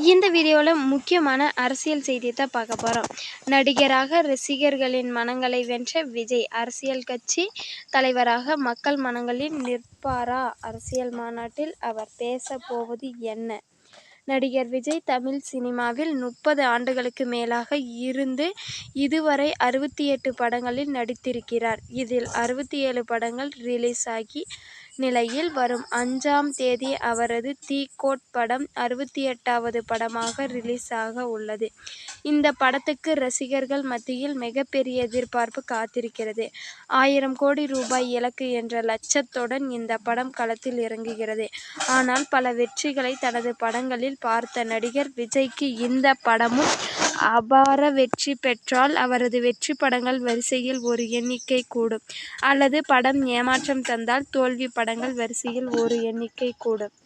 இந்த வீடியோவில் முக்கியமான அரசியல் செய்தியை தான் பார்க்க போகிறோம். நடிகராக ரசிகர்களின் மனங்களை வென்ற விஜய் அரசியல் கட்சி தலைவராக மக்கள் மனங்களில் நிற்பாரா? அரசியல் மாநாட்டில் அவர் பேச போவது என்ன? நடிகர் விஜய் தமிழ் சினிமாவில் 30 ஆண்டுகளுக்கு மேலாக இருந்து இதுவரை 68 படங்களில் நடித்திருக்கிறார். இதில் 67 படங்கள் ரிலீஸ் ஆகி நிலையில் வரும் 5ஆம் தேதி அவரது தி கோட் படம் 68வது படமாக ரிலீஸ் ஆக உள்ளது. இந்த படத்துக்கு ரசிகர்கள் மத்தியில் மிகப்பெரிய எதிர்பார்ப்பு காத்திருக்கிறது. 1000 கோடி ரூபாய் இலக்கு என்ற லட்சத்துடன் இந்த படம் களத்தில் இறங்குகிறது. ஆனால் பல வெற்றிகளை தனது படங்களில் பார்த்த நடிகர் விஜய்க்கு இந்த படமும் அபார வெற்றி பெற்றால் அவரது வெற்றி படங்கள் வரிசையில் ஒரு எண்ணிக்கை கூடும், அல்லது படம் ஏமாற்றம் தந்தால் தோல்வி படங்கள் வரிசையில் ஒரு எண்ணிக்கை கூடும்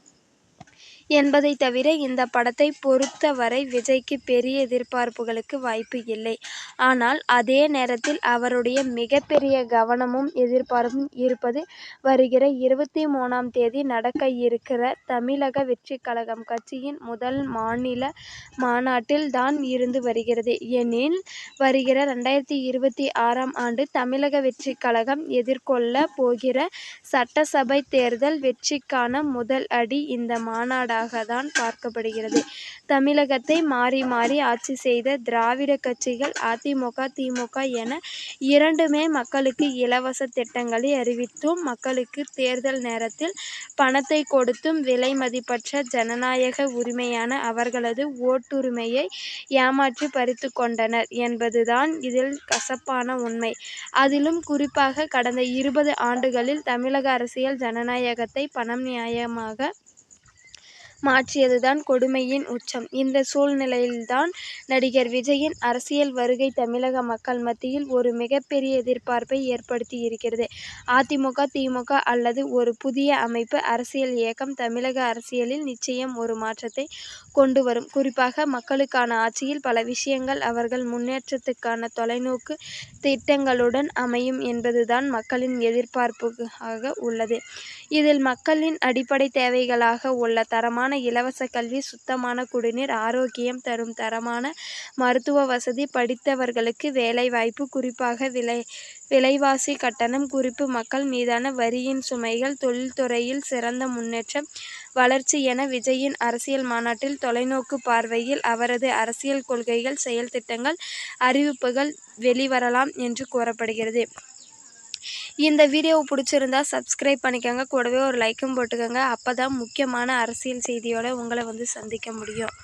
என்பதை தவிர இந்த படத்தை பொறுத்தவரை விஜய்க்கு பெரிய எதிர்பார்ப்புகளுக்கு வாய்ப்பு இல்லை. ஆனால் அதே நேரத்தில் அவருடைய மிகப்பெரிய கவனமும் எதிர்பார்ப்பும் இருப்பது வருகிற 23ஆம் தேதி நடக்க இருக்கிற தமிழக வெற்றிக் கழகம் கட்சியின் முதல் மாநில மாநாட்டில் தான் இருந்து வருகிறது. எனில் வருகிற 2026ஆம் ஆண்டு தமிழக வெற்றிக் கழகம் எதிர்கொள்ள போகிற சட்டசபை தேர்தல் வெற்றிக்கான முதல் அடி இந்த மாநாடாக தான் பார்க்கப்படுகிறது. தமிழகத்தை மாறி மாறி ஆட்சி செய்த திராவிட கட்சிகள் அதிமுக, திமுக என இரண்டுமே மக்களுக்கு இலவச திட்டங்களை அறிவித்தும், மக்களுக்கு தேர்தல் நேரத்தில் பணத்தை கொடுத்தும் விலை மதிப்பற்ற ஜனநாயக உரிமையான அவர்களது ஓட்டுரிமையை ஏமாற்றி பறித்து கொண்டனர் என்பதுதான் இதில் கசப்பான உண்மை. அதிலும் குறிப்பாக கடந்த 20 ஆண்டுகளில் தமிழக அரசியல் ஜனநாயகத்தை பணமயமாக மாற்றியதுதான் கொடுமையின் உச்சம். இந்த சூழ்நிலையில்தான் நடிகர் விஜயின் அரசியல் வருகை தமிழக மக்கள் மத்தியில் ஒரு மிகப்பெரிய எதிர்பார்ப்பை ஏற்படுத்தி இருக்கிறது. அதிமுக, திமுக அல்லது ஒரு புதிய அமைப்பு அரசியல் இயக்கம் தமிழக அரசியலில் நிச்சயம் ஒரு மாற்றத்தை கொண்டு வரும். குறிப்பாக மக்களுக்கான ஆட்சியில் பல விஷயங்கள் அவர்கள் முன்னேற்றத்துக்கான தொலைநோக்கு திட்டங்களுடன் அமையும் என்பதுதான் மக்களின் எதிர்பார்ப்பாக உள்ளது. இதில் மக்களின் அடிப்படை தேவைகளாக உள்ள தரமான இலவச கல்வி, சுத்தமான குடிநீர், ஆரோக்கியம் தரும் தரமான மருத்துவ வசதி, படித்தவர்களுக்கு வேலைவாய்ப்பு, குறிப்பாக விலைவாசி கட்டணம் குறைப்பு, மக்கள் மீதான வரியின் சுமைகள், தொழில்துறையில் சிறந்த முன்னேற்றம், வளர்ச்சி என விஜயின் அரசியல் மாநாட்டில் தொலைநோக்கு பார்வையில் அவரது அரசியல் கொள்கைகள், செயல் திட்டங்கள், அறிவிப்புகள் வெளிவரலாம் என்று கூறப்படுகிறது. இந்த வீடியோவை பிடிச்சிருந்தா சப்ஸ்கிரைப் பண்ணிக்கோங்க, கூடவே ஒரு லைக்கும் போட்டுக்கோங்க. அப்போ தான் முக்கியமான அரசியல் செய்தியோட உங்களை சந்திக்க முடியும்.